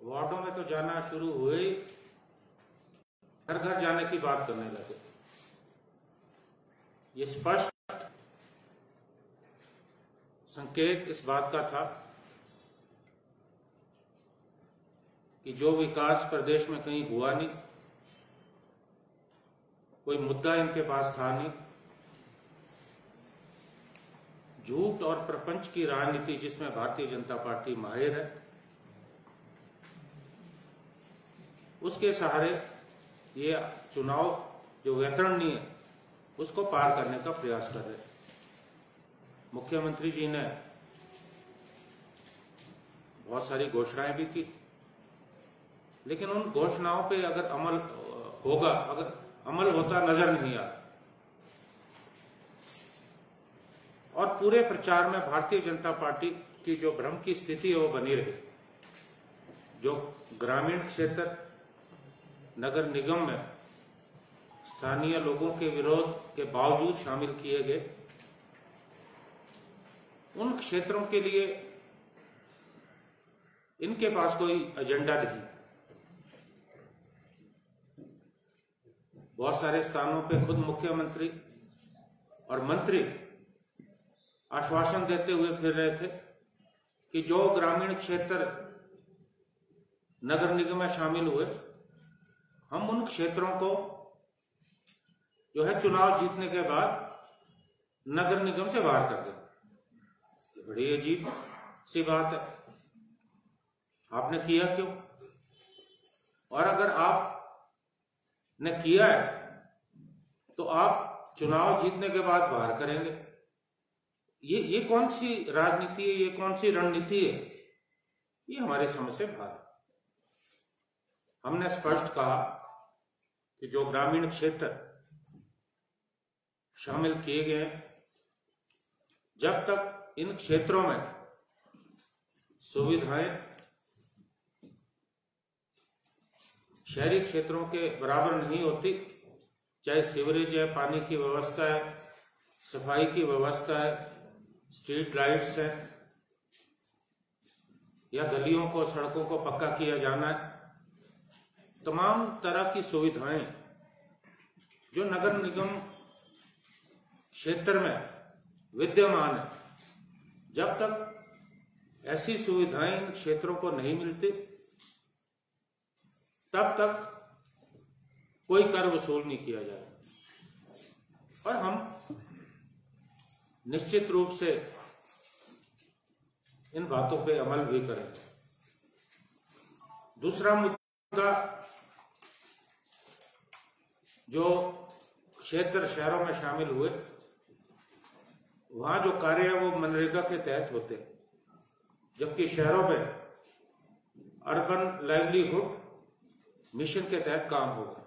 वार्डों में तो जाना शुरू हुए, घर घर जाने की बात करने लगे। ये स्पष्ट संकेत इस बात का था कि जो विकास प्रदेश में कहीं हुआ नहीं, कोई मुद्दा इनके पास था नहीं, झूठ और प्रपंच की राजनीति जिसमें भारतीय जनता पार्टी माहिर है, उसके सहारे ये चुनाव जो वैतरणी है उसको पार करने का प्रयास कर रहे हैं। मुख्यमंत्री जी ने बहुत सारी घोषणाएं भी की, लेकिन उन घोषणाओं पे अगर अमल होगा, अगर अमल होता नजर नहीं आ रहा, और पूरे प्रचार में भारतीय जनता पार्टी की जो भ्रम की स्थिति है वो बनी रही। जो ग्रामीण क्षेत्र नगर निगम में स्थानीय लोगों के विरोध के बावजूद शामिल किए गए, उन क्षेत्रों के लिए इनके पास कोई एजेंडा नहीं। बहुत सारे स्थानों पे खुद मुख्यमंत्री और मंत्री आश्वासन देते हुए फिर रहे थे कि जो ग्रामीण क्षेत्र नगर निगम में शामिल हुए, हम उन क्षेत्रों को जो है चुनाव जीतने के बाद नगर निगम से बाहर कर दें। बड़ी अजीब सी बात है, आपने किया क्यों? और अगर आपने किया है तो आप चुनाव जीतने के बाद बाहर करेंगे। ये कौन सी राजनीति है, ये कौन सी रणनीति है? ये हमारे समझ से बाहर है। हमने स्पष्ट कहा कि जो ग्रामीण क्षेत्र शामिल किए गए, जब तक इन क्षेत्रों में सुविधाएं शहरी क्षेत्रों के बराबर नहीं होती, चाहे सीवरेज है, पानी की व्यवस्था है, सफाई की व्यवस्था है, स्ट्रीट लाइट्स है, या गलियों को सड़कों को पक्का किया जाना है, तमाम तरह की सुविधाएं जो नगर निगम क्षेत्र में विद्यमान है, जब तक ऐसी सुविधाएं इन क्षेत्रों को नहीं मिलती, तब तक कोई कर वसूल नहीं किया जाएगा। और हम निश्चित रूप से इन बातों पे अमल भी करेंगे। दूसरा मुद्दा, जो क्षेत्र शहरों में शामिल हुए, वहां जो कार्य है वो मनरेगा के तहत होते, जबकि शहरों में अर्बन लाइवलीहुड मिशन के तहत काम होगा,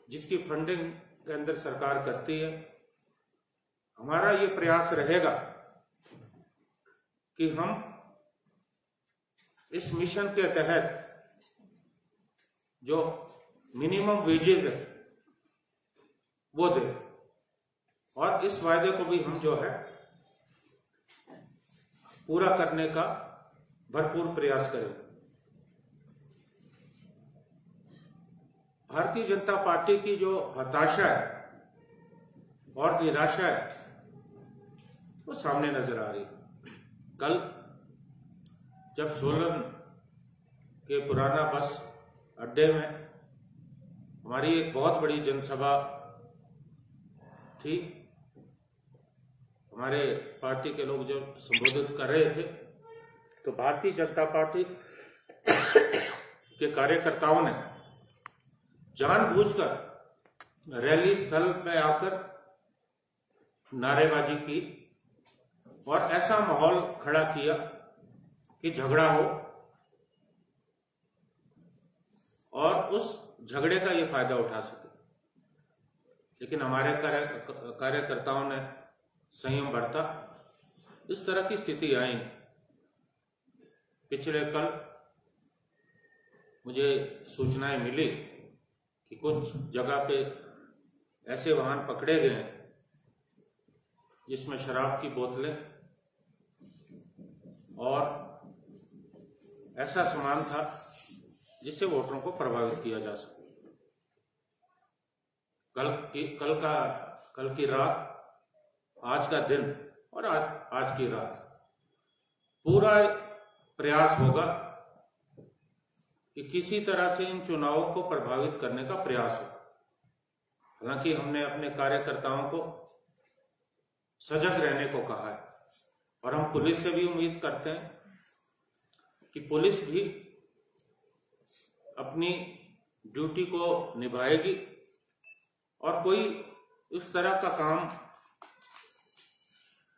जिसकी फंडिंग के अंदर सरकार करती है। हमारा ये प्रयास रहेगा कि हम इस मिशन के तहत जो मिनिमम वेजेस है वो दें, और इस वायदे को भी हम जो है पूरा करने का भरपूर प्रयास करेंगे। भारतीय जनता पार्टी की जो हताशा है और निराशा है वो सामने नजर आ रही है। कल जब सोलन के पुराना बस अड्डे में हमारी एक बहुत बड़ी जनसभा थी, हमारे पार्टी के लोग जब संबोधित कर रहे थे, तो भारतीय जनता पार्टी के कार्यकर्ताओं ने जानबूझकर रैली स्थल में आकर नारेबाजी की और ऐसा माहौल खड़ा किया कि झगड़ा हो, और उस झगड़े का ये फायदा उठा सके। लेकिन हमारे कार्यकर्ताओं ने संयम बरता। इस तरह की स्थिति आई। पिछले कल मुझे सूचनाएं मिली कि कुछ जगह पे ऐसे वाहन पकड़े गए हैं जिसमें शराब की बोतलें और ऐसा सामान था जिससे वोटरों को प्रभावित किया जा सके। कल की रात, आज का दिन और आज की रात पूरा प्रयास होगा कि किसी तरह से इन चुनावों को प्रभावित करने का प्रयास हो। हालांकि हमने अपने कार्यकर्ताओं को सजग रहने को कहा है और हम पुलिस से भी उम्मीद करते हैं कि पुलिस भी अपनी ड्यूटी को निभाएगी और कोई इस तरह का काम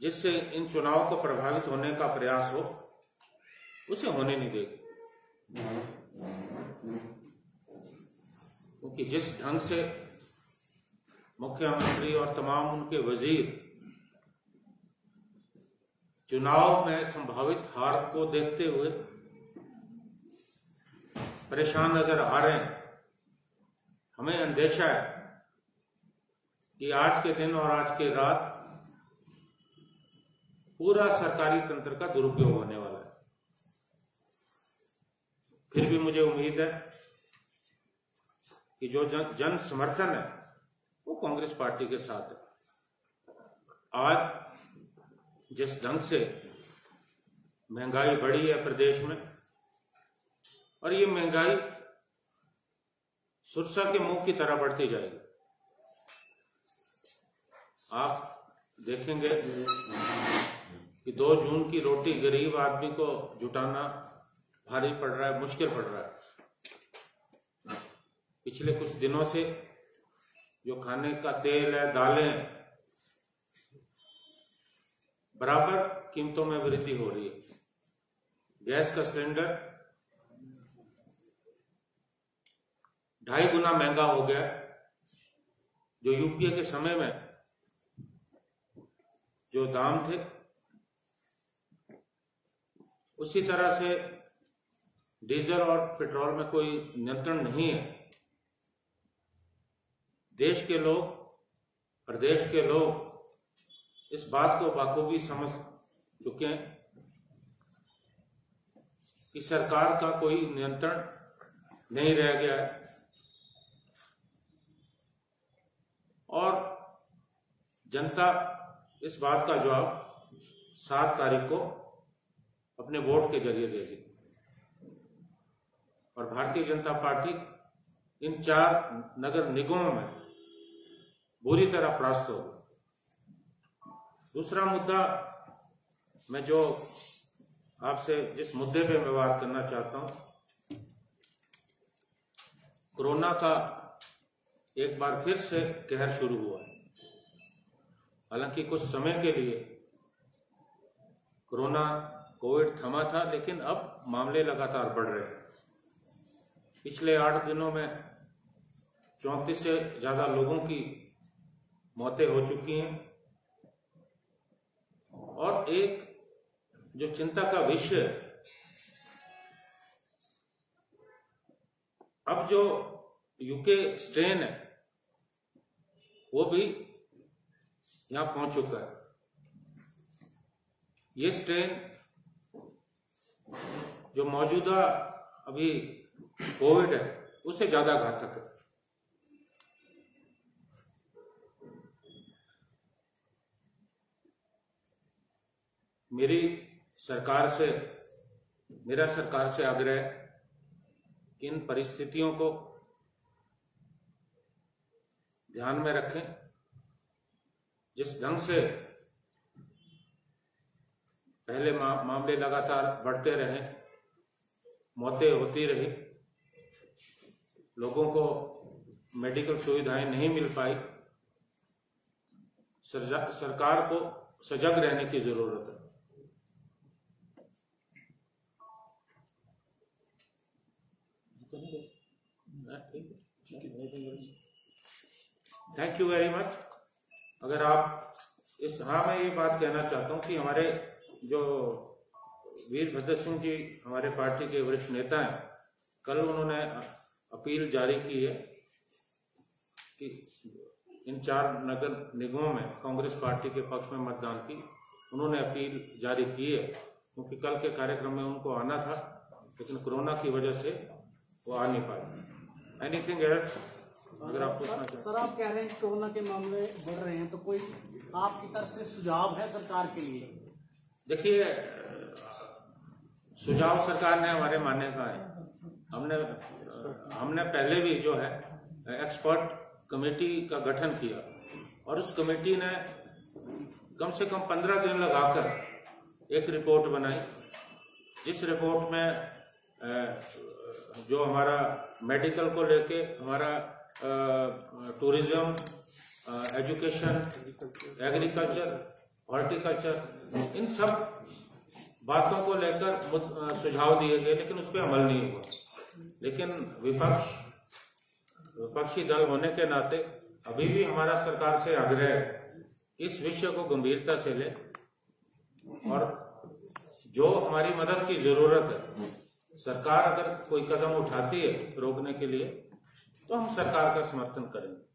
जिससे इन चुनाव को प्रभावित होने का प्रयास हो उसे होने नहीं देगी। क्योंकि जिस ढंग से मुख्यमंत्री और तमाम उनके वजीर चुनाव में संभावित हार को देखते हुए परेशान नजर आ रहे हैं, हमें अंदेशा है कि आज के दिन और आज की रात पूरा सरकारी तंत्र का दुरुपयोग होने वाला है। फिर भी मुझे उम्मीद है कि जो जन समर्थन है वो कांग्रेस पार्टी के साथ है। आज जिस ढंग से महंगाई बढ़ी है प्रदेश में, और ये महंगाई सुरसा के मुंह की तरह बढ़ती जाएगी। आप देखेंगे कि 2 जून की रोटी गरीब आदमी को जुटाना भारी पड़ रहा है, मुश्किल पड़ रहा है। पिछले कुछ दिनों से जो खाने का तेल है, दालें, बराबर कीमतों में वृद्धि हो रही है। गैस का सिलेंडर 2.5 गुना महंगा हो गया। जो यूपीए के समय में जो दाम थे उसी तरह से डीजल और पेट्रोल में कोई नियंत्रण नहीं है। देश के लोग, प्रदेश के लोग इस बात को बाखूबी समझ चुके हैं कि सरकार का कोई नियंत्रण नहीं रह गया है और जनता इस बात का जवाब 7 तारीख को अपने वोट के जरिए देगी। और भारतीय जनता पार्टी इन 4 नगर निगमों में बुरी तरह परास्त होगी। दूसरा मुद्दा, मैं जो आपसे जिस मुद्दे पे मैं बात करना चाहता हूं, कोरोना का एक बार फिर से कहर शुरू हुआ है। हालांकि कुछ समय के लिए कोविड थमा था, लेकिन अब मामले लगातार बढ़ रहे हैं। पिछले 8 दिनों में 34 से ज्यादा लोगों की मौतें हो चुकी हैं। और एक जो चिंता का विषय, अब जो यूके स्ट्रेन है वो भी यहां पहुंच चुका है। ये स्ट्रेन जो मौजूदा अभी कोविड है उससे ज्यादा घातक है। मेरा सरकार से आग्रह है कि इन परिस्थितियों को ध्यान में रखें। जिस ढंग से पहले मामले लगातार बढ़ते रहे, मौतें होती रही, लोगों को मेडिकल सुविधाएं नहीं मिल पाई, सरकार को सजग रहने की जरूरत है। Thank you very much. अगर आप मैं ये बात कहना चाहता हूं कि हमारे जो वीरभद्र सिंह जी हमारे पार्टी के वरिष्ठ नेता हैं, कल उन्होंने अपील जारी की है कि इन 4 नगर निगमों में कांग्रेस पार्टी के पक्ष में मतदान की उन्होंने अपील जारी की है, क्योंकि कल के कार्यक्रम में उनको आना था लेकिन कोरोना की वजह से वो आ नहीं पाए। एनीथिंग एल्स अगर आप पूछना चाहें? सर, आप कह रहे हैं कि कोरोना के मामले बढ़ रहे हैं, तो कोई आपकी तरफ से सुझाव है सरकार के लिए? देखिए, सुझाव सरकार ने हमारे मानने का है। हमने पहले भी जो है एक्सपर्ट कमेटी का गठन किया और उस कमेटी ने कम से कम 15 दिन लगाकर एक रिपोर्ट बनाई, जिस रिपोर्ट में जो हमारा मेडिकल को लेके, हमारा टूरिज्म, एजुकेशन, एग्रीकल्चर, हॉर्टिकल्चर, इन सब बातों को लेकर सुझाव दिए गए, लेकिन उस पर अमल नहीं हुआ। लेकिन विपक्षी दल होने के नाते अभी भी हमारा सरकार से आग्रह है, इस विषय को गंभीरता से ले और जो हमारी मदद की जरूरत है, सरकार अगर कोई कदम उठाती है रोकने के लिए, तो हम सरकार का समर्थन करेंगे।